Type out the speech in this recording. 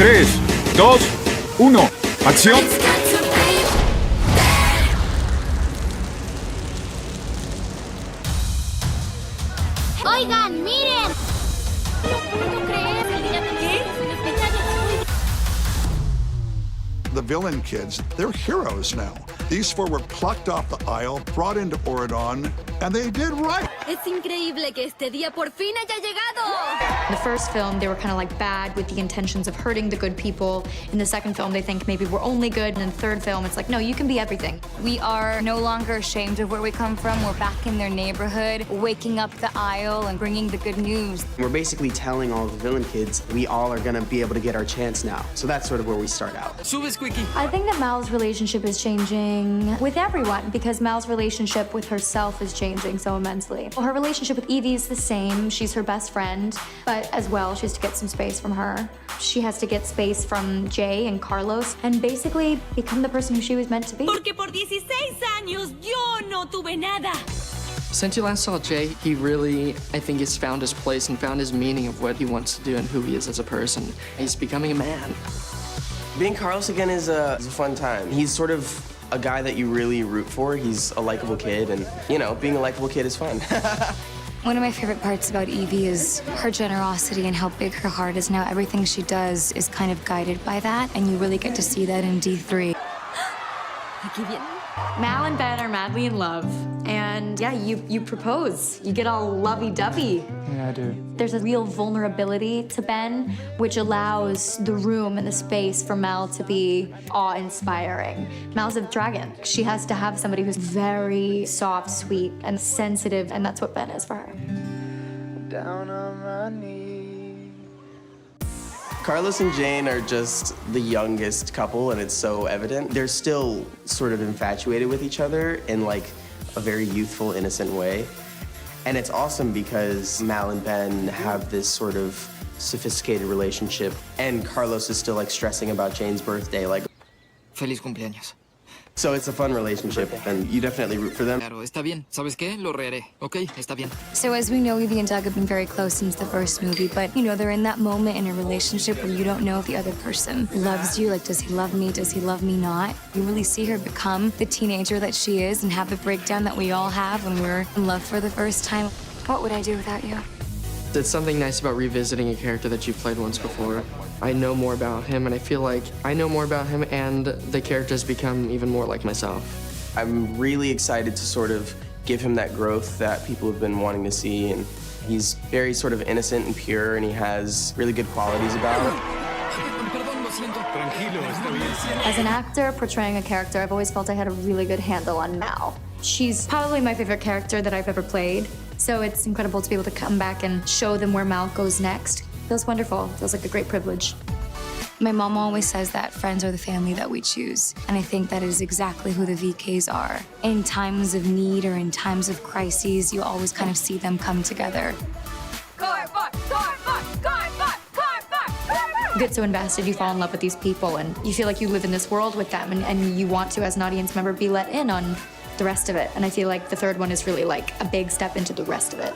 3, 2, 1, acción. Oigan, miren. No puedo creer. The villain kids, they're heroes now. These four were plucked off the aisle, brought into Auradon, and they did right. Es increíble que este día por fin haya llegado. In the first film, they were kind of like bad with the intentions of hurting the good people. In the second film, they think maybe we're only good. And in the third film, it's like, no, you can be everything. We are no longer ashamed of where we come from. We're back in their neighborhood, waking up the aisle and bringing the good news. We're basically telling all the villain kids we all are gonna be able to get our chance now. So that's sort of where we start out. I think that Mal's relationship is changing with everyone because Mal's relationship with herself is changing so immensely. Well, her relationship with Evie is the same. She's her best friend, but as well, she has to get some space from her. She has to get space from Jay and Carlos and basically become the person who she was meant to be. Porque por 16 años yo no tuve nada. Since you last saw Jay, he really, I think, has found his place and found his meaning of what he wants to do and who he is as a person. He's becoming a man. Being Carlos again is a fun time. He's sort of a guy that you really root for. He's a likable kid, and, you know, being a likable kid is fun. One of my favorite parts about Evie is her generosity and how big her heart is now. Everything she does is kind of guided by that, and you really get to see that in D3. Mal and Ben are madly in love. And yeah, you propose. You get all lovey-dovey. Yeah, I do. There's a real vulnerability to Ben, which allows the room and the space for Mal to be awe-inspiring. Mal's a dragon. She has to have somebody who's very soft, sweet, and sensitive, and that's what Ben is for her. Down on my knees. Carlos and Jane are just the youngest couple, and it's so evident. They're still sort of infatuated with each other in like a very youthful, innocent way. And it's awesome because Mal and Ben have this sort of sophisticated relationship, and Carlos is still like stressing about Jane's birthday, like. Feliz cumpleaños. So it's a fun relationship, and you definitely root for them. Claro, está bien. ¿Sabes qué? Lo reharé. Ok, está bien. So as we know, Evie and Doug have been very close since the first movie, but, you know, they're in that moment in a relationship where you don't know if the other person loves you. Like, does he love me? Does he love me not? You really see her become the teenager that she is and have the breakdown that we all have when we're in love for the first time. What would I do without you? It's something nice about revisiting a character that you've played once before. I know more about him, and I feel like I know more about him, and the character's become even more like myself. I'm really excited to sort of give him that growth that people have been wanting to see, and he's very sort of innocent and pure, and he has really good qualities about him. As an actor portraying a character, I've always felt I had a really good handle on Mal. She's probably my favorite character that I've ever played, so it's incredible to be able to come back and show them where Mal goes next. Feels wonderful. Feels like a great privilege. My mom always says that friends are the family that we choose, and I think that is exactly who the VKs are. In times of need or in times of crises, you always kind of see them come together. You get so invested, you fall in love with these people, and you feel like you live in this world with them, and you want to, as an audience member, be let in on the rest of it. And I feel like the third one is really like a big step into the rest of it.